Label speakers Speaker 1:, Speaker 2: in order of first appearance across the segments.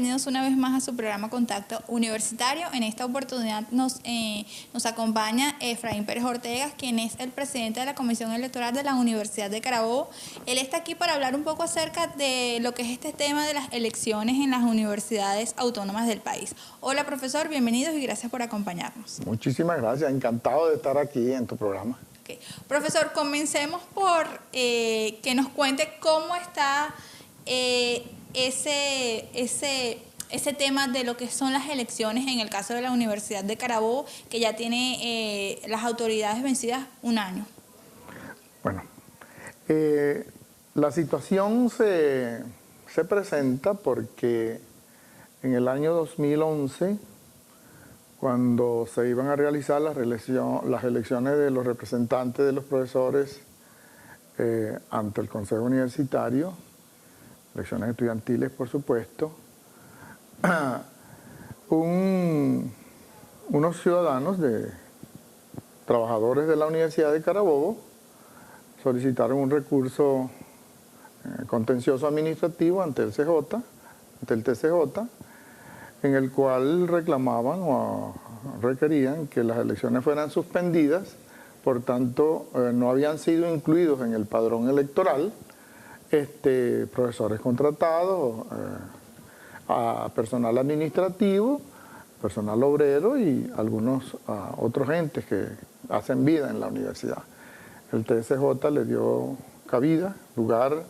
Speaker 1: bienvenidos una vez más a su programa Contacto Universitario. En esta oportunidad nos acompaña Efraín Pérez Ortega, quien es el presidente de la Comisión Electoral de la Universidad de Carabobo. Él está aquí para hablar un poco acerca de lo que es este tema de las elecciones en las universidades autónomas del país. Hola, profesor, bienvenidos y gracias por acompañarnos.
Speaker 2: Muchísimas gracias, encantado de estar aquí en tu programa.
Speaker 1: Okay. Profesor, comencemos por que nos cuente cómo está ese tema de lo que son las elecciones en el caso de la Universidad de Carabobo, que ya tiene las autoridades vencidas un año.
Speaker 2: Bueno, la situación se presenta porque en el año 2011, cuando se iban a realizar las elecciones de los representantes de los profesores ante el Consejo Universitario, elecciones estudiantiles, por supuesto, unos ciudadanos, trabajadores de la Universidad de Carabobo, solicitaron un recurso contencioso administrativo ante el TCJ, en el cual reclamaban o requerían que las elecciones fueran suspendidas, por tanto no habían sido incluidos en el padrón electoral profesores contratados, a personal administrativo, personal obrero y algunos otros entes que hacen vida en la universidad. El TSJ le dio cabida, lugar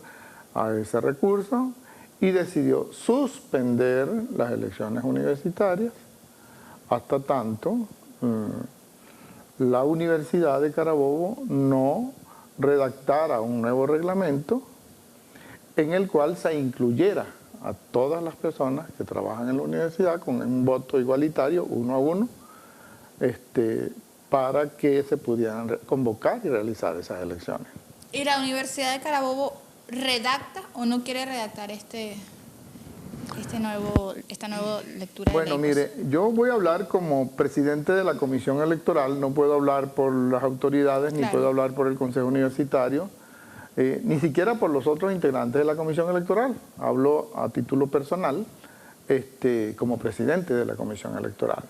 Speaker 2: a ese recurso y decidió suspender las elecciones universitarias hasta tanto la Universidad de Carabobo no redactara un nuevo reglamento en el cual se incluyera a todas las personas que trabajan en la universidad con un voto igualitario, 1 a 1, para que se pudieran convocar y realizar esas elecciones.
Speaker 1: ¿Y la Universidad de Carabobo redacta o no quiere redactar esta nueva lectura?
Speaker 2: Bueno,
Speaker 1: de ley?
Speaker 2: mire, yo voy a hablar como presidente de la Comisión Electoral, no puedo hablar por las autoridades, ni puedo hablar por el Consejo Universitario, ni siquiera por los otros integrantes de la Comisión Electoral. Hablo a título personal como presidente de la Comisión Electoral.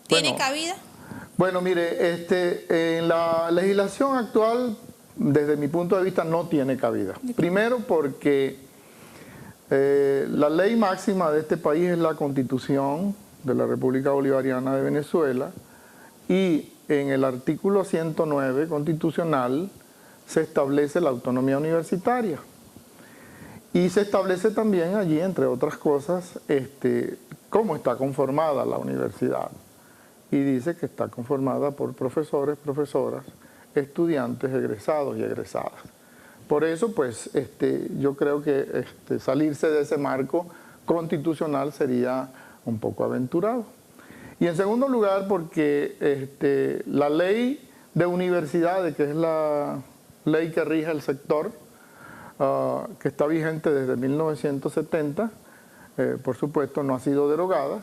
Speaker 1: ¿Tiene cabida?
Speaker 2: Bueno, mire, en la legislación actual, desde mi punto de vista, no tiene cabida. Primero porque la ley máxima de este país es la Constitución de la República Bolivariana de Venezuela, y en el artículo 109 constitucional se establece la autonomía universitaria. Y se establece también allí, entre otras cosas, cómo está conformada la universidad. Y dice que está conformada por profesores, profesoras, estudiantes, egresados y egresadas. Por eso, pues, yo creo que salirse de ese marco constitucional sería un poco aventurado. Y en segundo lugar, porque la ley de universidades, que es la ley que rige el sector, que está vigente desde 1970, por supuesto no ha sido derogada,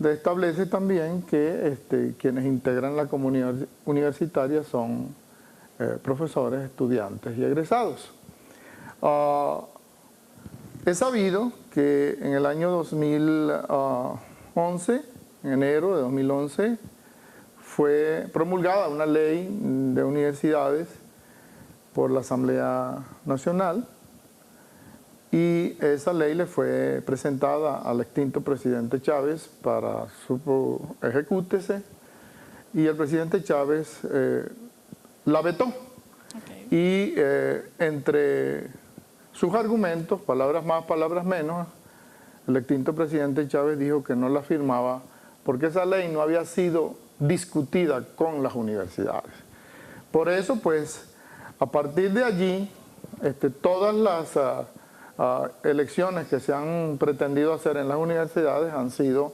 Speaker 2: establece también que quienes integran la comunidad universitaria son profesores, estudiantes y egresados. He sabido que en el año 2011, en enero de 2011, fue promulgada una ley de universidades por la Asamblea Nacional, y esa ley le fue presentada al extinto presidente Chávez para su ejecútese, y el presidente Chávez la vetó. Y entre sus argumentos, palabras más, palabras menos, el extinto presidente Chávez dijo que no la firmaba porque esa ley no había sido discutida con las universidades. Por eso, pues, a partir de allí, todas las elecciones que se han pretendido hacer en las universidades han sido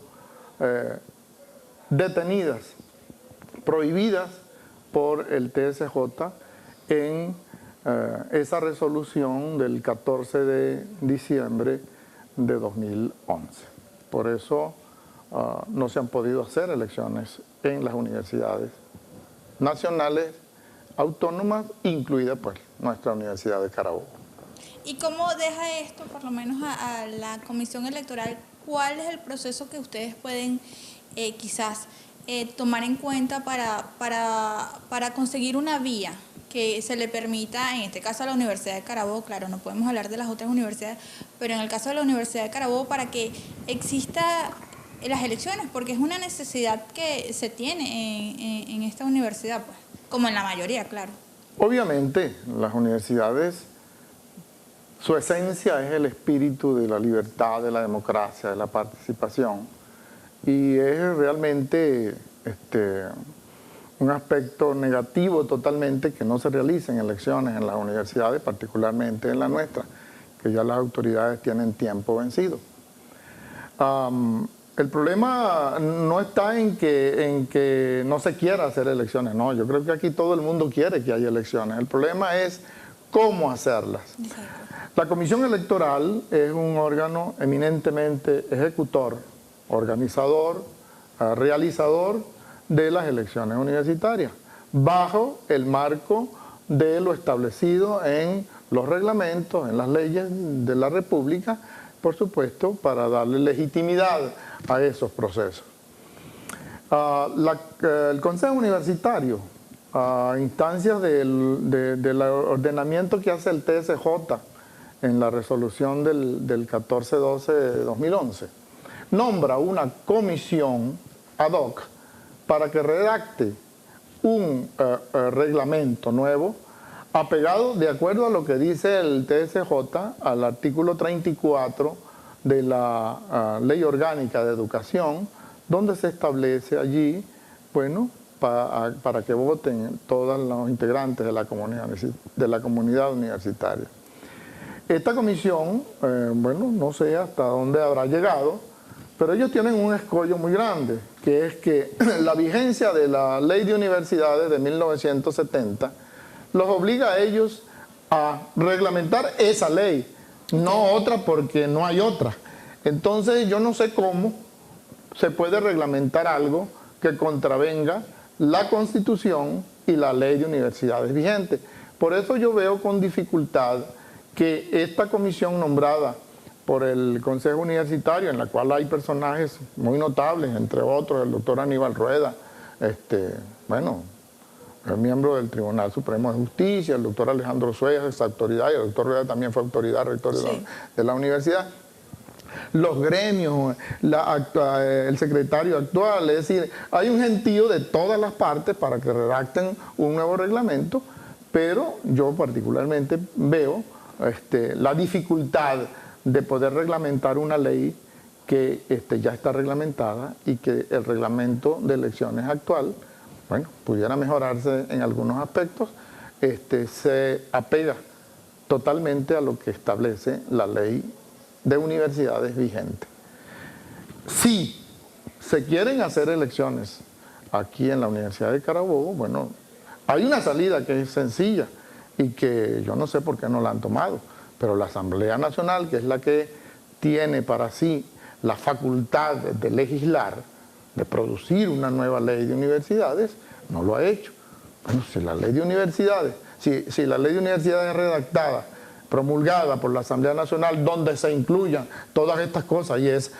Speaker 2: detenidas, prohibidas por el TSJ en esa resolución del 14 de diciembre de 2011. Por eso no se han podido hacer elecciones en las universidades nacionales autónomas, incluida pues nuestra Universidad de Carabobo.
Speaker 1: ¿Y cómo deja esto, por lo menos a la comisión electoral? ¿Cuál es el proceso que ustedes pueden quizás tomar en cuenta para conseguir una vía que se le permita, en este caso a la Universidad de Carabobo, claro, no podemos hablar de las otras universidades, pero en el caso de la Universidad de Carabobo, para que exista las elecciones, porque es una necesidad que se tiene en esta universidad, pues, como en la mayoría, claro?
Speaker 2: Obviamente, las universidades, su esencia es el espíritu de la libertad, de la democracia, de la participación, y es realmente un aspecto negativo totalmente que no se realicen elecciones en las universidades, particularmente en la nuestra, que ya las autoridades tienen tiempo vencido. El problema no está en que no se quiera hacer elecciones, no, yo creo que aquí todo el mundo quiere que haya elecciones, el problema es cómo hacerlas.
Speaker 1: Exacto.
Speaker 2: La Comisión Electoral es un órgano eminentemente ejecutor, organizador, realizador de las elecciones universitarias, bajo el marco de lo establecido en los reglamentos, en las leyes de la República, por supuesto, para darle legitimidad a esos procesos. El Consejo Universitario, a instancias del ordenamiento que hace el TSJ en la resolución del 1412 de 2011, nombra una comisión ad hoc para que redacte un reglamento nuevo apegado, de acuerdo a lo que dice el TSJ, al artículo 34 de la Ley Orgánica de Educación, donde se establece allí, bueno, para que voten todos los integrantes de la comunidad universitaria. Esta comisión, bueno, no sé hasta dónde habrá llegado, pero ellos tienen un escollo muy grande, que es que la vigencia de la Ley de Universidades de 1970 los obliga a ellos a reglamentar esa ley, no otra porque no hay otra. Entonces yo no sé cómo se puede reglamentar algo que contravenga la Constitución y la Ley de Universidades vigente. Por eso yo veo con dificultad que esta comisión nombrada por el Consejo Universitario, en la cual hay personajes muy notables, entre otros el doctor Aníbal Rueda, bueno, el miembro del Tribunal Supremo de Justicia, el doctor Alejandro Suejas, esa autoridad, y el doctor Rueda también fue autoridad rector de la universidad, los gremios, el secretario actual, es decir, hay un gentío de todas las partes para que redacten un nuevo reglamento, pero yo particularmente veo la dificultad de poder reglamentar una ley que ya está reglamentada y que el reglamento de elecciones actual, bueno, pudiera mejorarse en algunos aspectos, se apega totalmente a lo que establece la ley de universidades vigente. Si se quieren hacer elecciones aquí en la Universidad de Carabobo, bueno, hay una salida que es sencilla y que yo no sé por qué no la han tomado, pero la Asamblea Nacional, que es la que tiene para sí la facultad de legislar, de producir una nueva ley de universidades, no lo ha hecho. Bueno, si la ley de universidades, si la ley de universidades es redactada, promulgada por la Asamblea Nacional, donde se incluyan todas estas cosas y es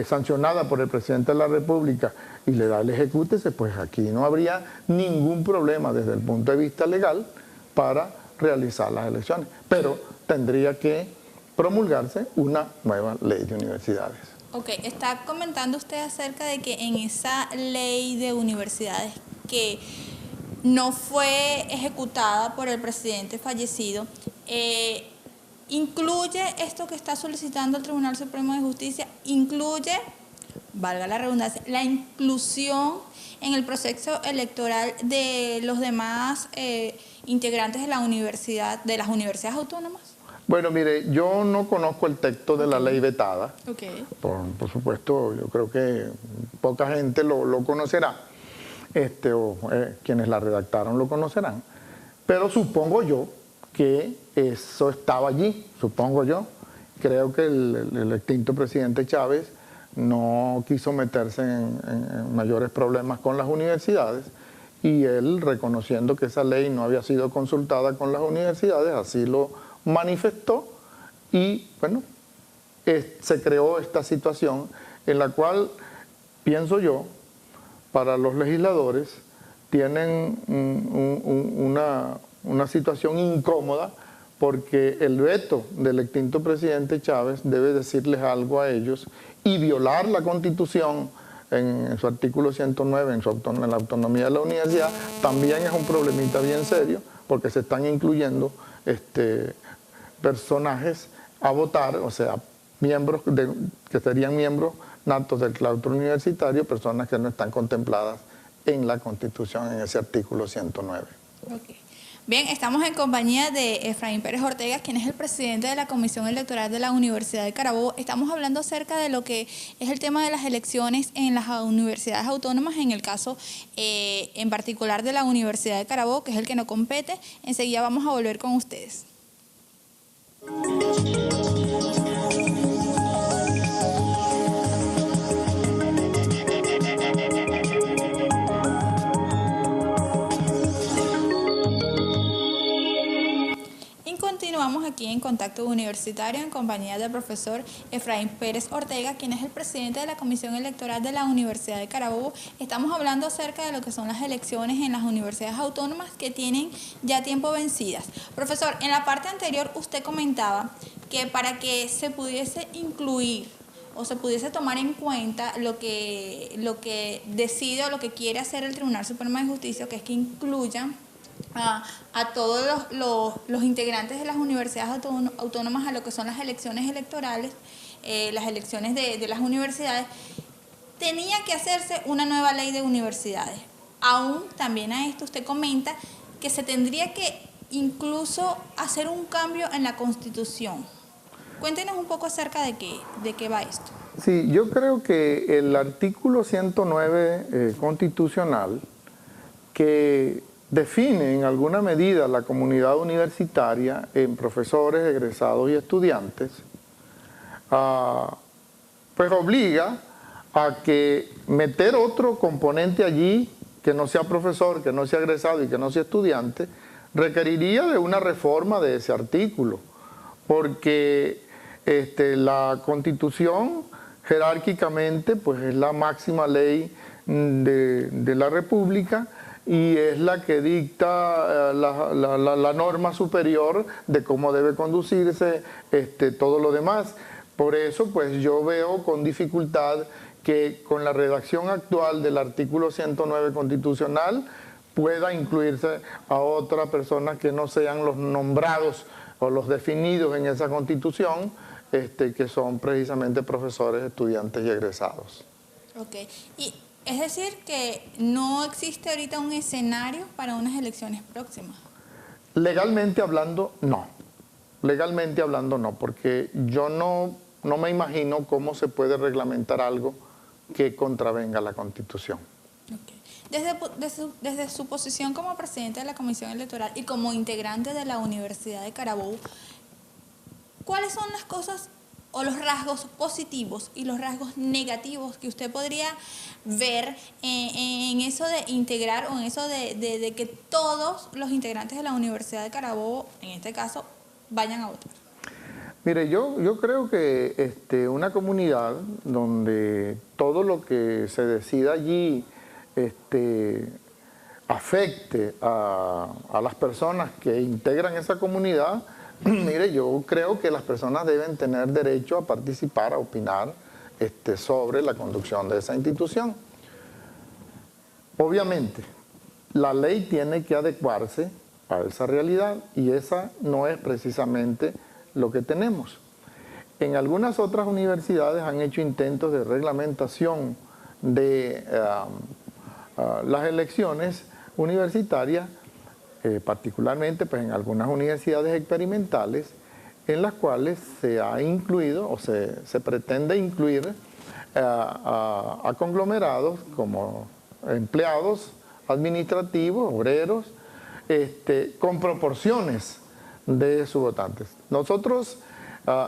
Speaker 2: sancionada por el presidente de la República y le da el ejecútese, pues aquí no habría ningún problema desde el punto de vista legal para realizar las elecciones, pero tendría que promulgarse una nueva ley de universidades.
Speaker 1: Ok, está comentando usted acerca de que en esa ley de universidades que no fue ejecutada por el presidente fallecido, incluye esto que está solicitando el Tribunal Supremo de Justicia, incluye, valga la redundancia, la inclusión en el proceso electoral de los demás integrantes de la universidad, de las universidades autónomas.
Speaker 2: Bueno, mire, yo no conozco el texto de la ley vetada.
Speaker 1: Okay.
Speaker 2: Por supuesto, yo creo que poca gente lo conocerá, quienes la redactaron lo conocerán. Pero supongo yo que eso estaba allí, supongo yo. Creo que el extinto presidente Chávez no quiso meterse en mayores problemas con las universidades y él, reconociendo que esa ley no había sido consultada con las universidades, así lo manifestó y bueno, se creó esta situación en la cual, pienso yo, para los legisladores tienen una situación incómoda porque el veto del extinto presidente Chávez debe decirles algo a ellos y violar la Constitución en su artículo 109, en la autonomía de la universidad, también es un problemita bien serio porque se están incluyendo personajes a votar, o sea, miembros que serían miembros natos del claustro universitario, personas que no están contempladas en la Constitución, en ese artículo 109.
Speaker 1: Okay. Bien, estamos en compañía de Efraín Pérez Ortega, quien es el presidente de la Comisión Electoral de la Universidad de Carabobo. Estamos hablando acerca de lo que es el tema de las elecciones en las universidades autónomas, en el caso en particular de la Universidad de Carabobo, que es el que nos compete. Enseguida vamos a volver con ustedes. Continuamos aquí en Contacto Universitario en compañía del profesor Efraín Pérez Ortega, quien es el presidente de la Comisión Electoral de la Universidad de Carabobo. Estamos hablando acerca de lo que son las elecciones en las universidades autónomas que tienen ya tiempo vencidas. Profesor, en la parte anterior usted comentaba que para que se pudiese incluir o se pudiese tomar en cuenta lo que decide o lo que quiere hacer el Tribunal Supremo de Justicia, que es que incluyan a todos los integrantes de las universidades autónomas a lo que son las elecciones electorales, las elecciones de las universidades, tenía que hacerse una nueva ley de universidades. Aún también a esto usted comenta que se tendría que incluso hacer un cambio en la Constitución. Cuéntenos un poco acerca de qué va esto.
Speaker 2: Sí, yo creo que el artículo 109 constitucional, que define en alguna medida la comunidad universitaria en profesores, egresados y estudiantes, pues obliga a que meter otro componente allí que no sea profesor, que no sea egresado y que no sea estudiante, requeriría de una reforma de ese artículo, porque la Constitución jerárquicamente pues es la máxima ley de la República y es la que dicta la norma superior de cómo debe conducirse todo lo demás. Por eso pues yo veo con dificultad que con la redacción actual del artículo 109 constitucional pueda incluirse a otra persona que no sean los nombrados o los definidos en esa Constitución, que son precisamente profesores, estudiantes y egresados.
Speaker 1: Ok. Y es decir, que no existe ahorita un escenario para unas elecciones próximas.
Speaker 2: Legalmente hablando, no. Legalmente hablando, no, porque yo no me imagino cómo se puede reglamentar algo que contravenga la Constitución.
Speaker 1: Okay. Desde su posición como presidente de la Comisión Electoral y como integrante de la Universidad de Carabobo, ¿cuáles son las cosas o los rasgos positivos y los rasgos negativos que usted podría ver en eso de integrar o en eso de que todos los integrantes de la Universidad de Carabobo, en este caso, vayan a votar?
Speaker 2: Mire, yo creo que una comunidad donde todo lo que se decida allí afecte a las personas que integran esa comunidad, mire, yo creo que las personas deben tener derecho a participar, a opinar sobre la conducción de esa institución. Obviamente, la ley tiene que adecuarse a esa realidad y esa no es precisamente lo que tenemos. En algunas otras universidades han hecho intentos de reglamentación de las elecciones universitarias, particularmente pues, en algunas universidades experimentales, en las cuales se ha incluido o se pretende incluir a conglomerados como empleados administrativos, obreros, con proporciones de sus votantes. Nosotros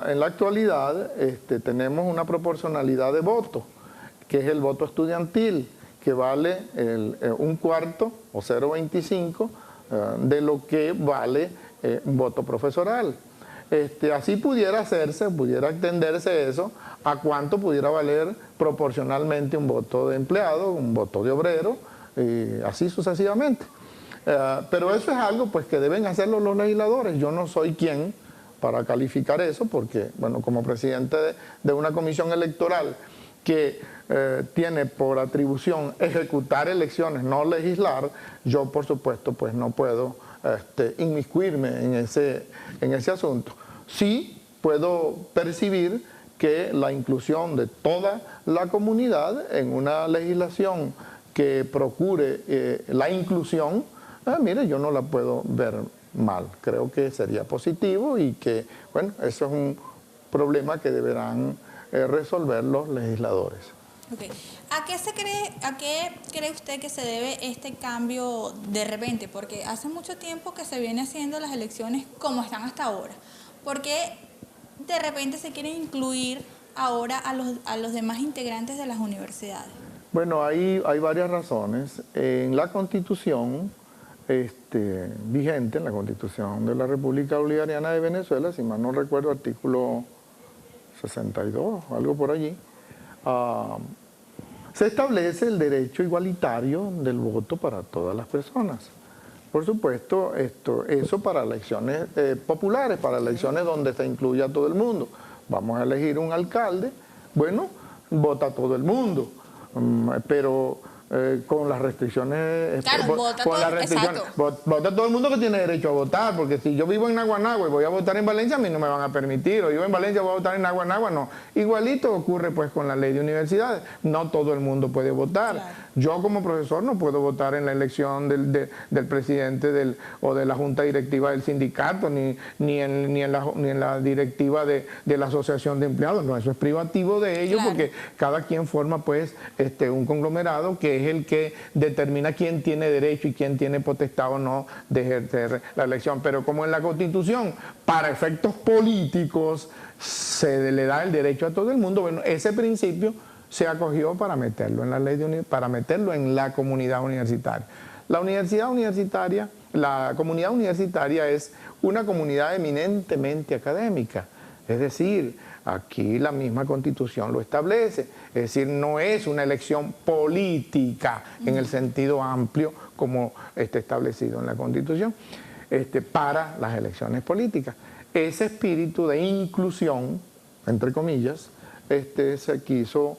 Speaker 2: en la actualidad tenemos una proporcionalidad de voto, que es el voto estudiantil, que vale un cuarto o 0,25 de lo que vale un voto profesoral. así pudiera hacerse, pudiera extenderse eso a cuánto pudiera valer proporcionalmente un voto de empleado, un voto de obrero, y así sucesivamente. Pero eso es algo pues que deben hacerlo los legisladores. Yo no soy quien para calificar eso porque, bueno, como presidente de una comisión electoral que tiene por atribución ejecutar elecciones, no legislar, yo por supuesto pues no puedo inmiscuirme en ese asunto. Sí puedo percibir que la inclusión de toda la comunidad en una legislación que procure la inclusión, mire, yo no la puedo ver mal. Creo que sería positivo y que, bueno, eso es un problema que deberán resolver los legisladores.
Speaker 1: Okay. ¿A qué cree usted que se debe este cambio de repente? Porque hace mucho tiempo que se viene haciendo las elecciones como están hasta ahora. ¿Por qué de repente se quiere incluir ahora a los demás integrantes de las universidades?
Speaker 2: Bueno, hay varias razones. En la Constitución vigente, en la Constitución de la República Bolivariana de Venezuela, si mal no recuerdo, artículo 62, algo por allí, se establece el derecho igualitario del voto para todas las personas. Por supuesto, eso para elecciones populares, para elecciones donde se incluya a todo el mundo. Vamos a elegir un alcalde, bueno, vota todo el mundo, pero con las restricciones,
Speaker 1: claro, vota
Speaker 2: todo el mundo que tiene derecho a votar, porque si yo vivo en Naguanagua y voy a votar en Valencia, a mí no me van a permitir, o yo en Valencia voy a votar en Naguanagua, no. Igualito ocurre pues con la ley de universidades, no todo el mundo puede votar. Claro. Yo como profesor no puedo votar en la elección del presidente o de la junta directiva del sindicato, ni en la directiva de la asociación de empleados, no, eso es privativo de ellos, claro. Porque cada quien forma pues un conglomerado que es el que determina quién tiene derecho y quién tiene potestad o no de ejercer la elección. Pero como en la Constitución, para efectos políticos, se le da el derecho a todo el mundo, bueno, ese principio se acogió para meterlo en la ley para meterlo en la comunidad universitaria. La comunidad universitaria es una comunidad eminentemente académica, es decir, aquí la misma Constitución lo establece, es decir, no es una elección política en el sentido amplio como está establecido en la Constitución, para las elecciones políticas. Ese espíritu de inclusión, entre comillas, se quiso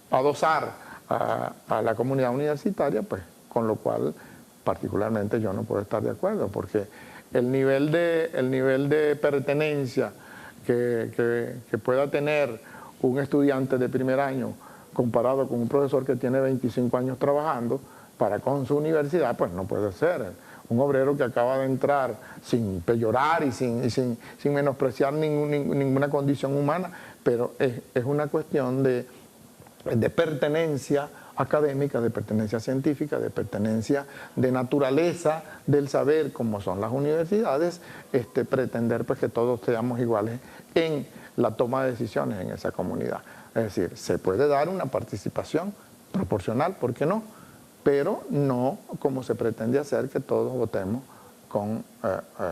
Speaker 2: adosar a la comunidad universitaria, pues con lo cual particularmente yo no puedo estar de acuerdo, porque el nivel de pertenencia que pueda tener un estudiante de primer año comparado con un profesor que tiene 25 años trabajando para con su universidad, pues no puede ser. Un obrero que acaba de entrar sin peyorar y sin menospreciar ninguna condición humana, pero es una cuestión de pertenencia académica, de pertenencia científica, de pertenencia de naturaleza del saber, como son las universidades, pretender pues que todos seamos iguales en la toma de decisiones en esa comunidad. Es decir, se puede dar una participación proporcional, ¿por qué no? Pero no como se pretende hacer, que todos votemos con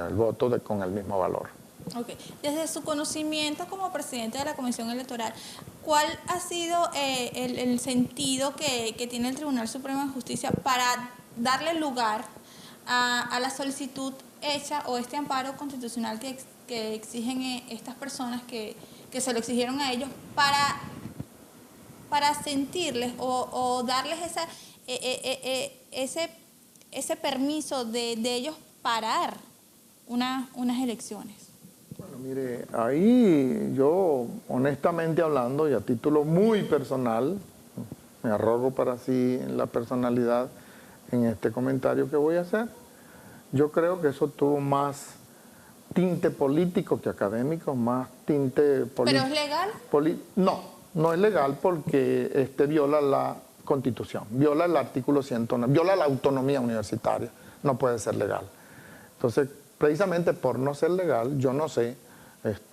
Speaker 2: el voto con el mismo valor.
Speaker 1: Okay. Desde su conocimiento como presidente de la Comisión Electoral, ¿cuál ha sido el sentido que tiene el Tribunal Supremo de Justicia para darle lugar a la solicitud hecha o este amparo constitucional que exigen estas personas que se lo exigieron a ellos para sentirles o darles ese permiso de ellos parar unas elecciones?
Speaker 2: Bueno, mire, ahí yo, honestamente hablando y a título muy personal, me arrogo para sí la personalidad en este comentario que voy a hacer, yo creo que eso tuvo más tinte político que académico, más tinte político.
Speaker 1: ¿Pero es legal?
Speaker 2: No es legal porque viola la Constitución, viola el artículo 109, viola la autonomía universitaria, no puede ser legal. Entonces, precisamente por no ser legal, yo no sé,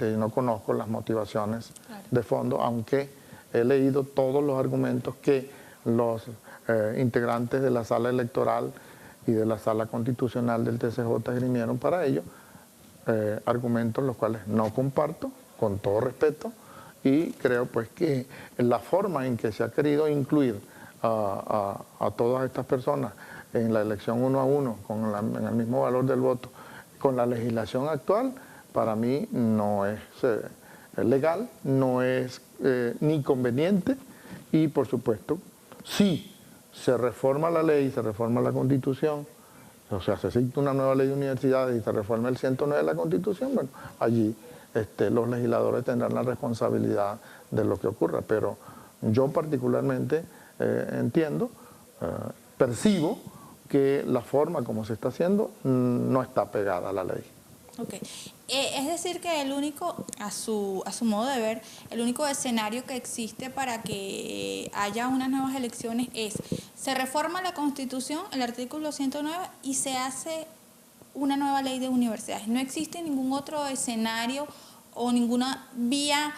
Speaker 2: no conozco las motivaciones de fondo, aunque he leído todos los argumentos que los integrantes de la sala electoral y de la sala constitucional del TCJ esgrimieron para ello. argumentos los cuales no comparto, con todo respeto, y creo pues que la forma en que se ha querido incluir a todas estas personas en la elección 1 a 1, en el mismo valor del voto, con la legislación actual, para mí no es legal, no es ni conveniente, y por supuesto, si se reforma la ley, se reforma la Constitución, o sea, se cita una nueva ley de universidades y se reforma el 109 de la Constitución, bueno, allí los legisladores tendrán la responsabilidad de lo que ocurra, pero yo particularmente entiendo, percibo que la forma como se está haciendo no está pegada a la ley.
Speaker 1: Ok. Es decir que el único, a su modo de ver, el único escenario que existe para que haya unas nuevas elecciones es, se reforma la Constitución, el artículo 109, y se hace una nueva ley de universidades. No existe ningún otro escenario o ninguna vía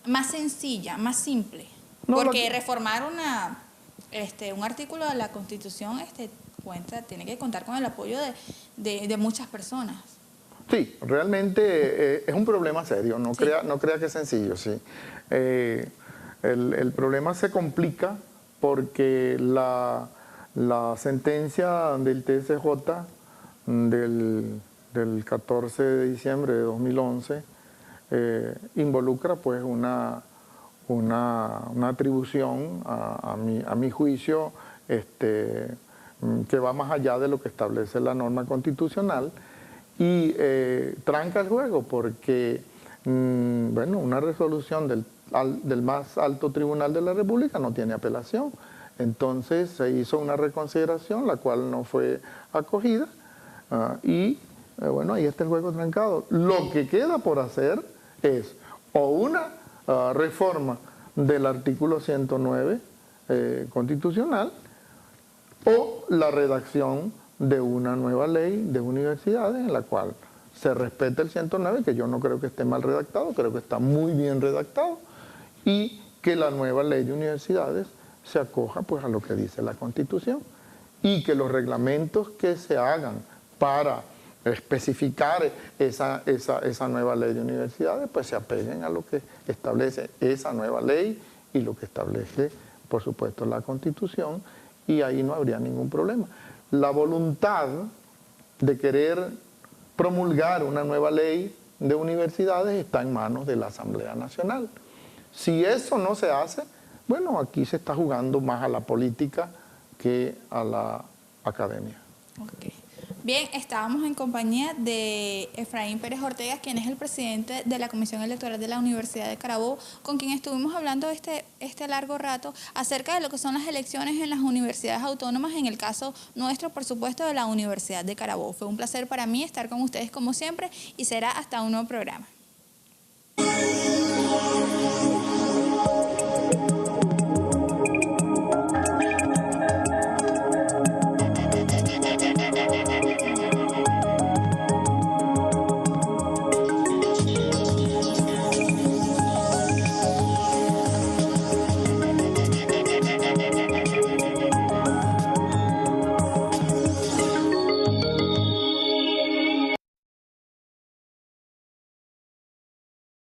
Speaker 1: más sencilla, más simple. No, porque reformar un artículo de la Constitución tiene que contar con el apoyo de muchas personas.
Speaker 2: Sí, realmente es un problema serio, no crea que es sencillo, sí. El problema se complica porque la sentencia del TSJ del 14 de diciembre de 2011 involucra pues una atribución a mi juicio que va más allá de lo que establece la norma constitucional, y tranca el juego porque bueno, una resolución del más alto tribunal de la República no tiene apelación. Entonces se hizo una reconsideración, la cual no fue acogida, y bueno, ahí está el juego trancado. Lo que queda por hacer es o una reforma del artículo 109 constitucional, o la redacción de una nueva ley de universidades en la cual se respete el 109, que yo no creo que esté mal redactado, creo que está muy bien redactado, y que la nueva ley de universidades se acoja pues a lo que dice la Constitución, y que los reglamentos que se hagan para especificar esa nueva ley de universidades pues se apeguen a lo que establece esa nueva ley y lo que establece por supuesto la Constitución, y ahí no habría ningún problema. La voluntad de querer promulgar una nueva ley de universidades está en manos de la Asamblea Nacional. Si eso no se hace, bueno, aquí se está jugando más a la política que a la academia.
Speaker 1: Okay. Bien, estábamos en compañía de Efraín Pérez Ortega, quien es el presidente de la Comisión Electoral de la Universidad de Carabobo, con quien estuvimos hablando este largo rato acerca de lo que son las elecciones en las universidades autónomas, en el caso nuestro, por supuesto, de la Universidad de Carabobo. Fue un placer para mí estar con ustedes como siempre y será hasta un nuevo programa.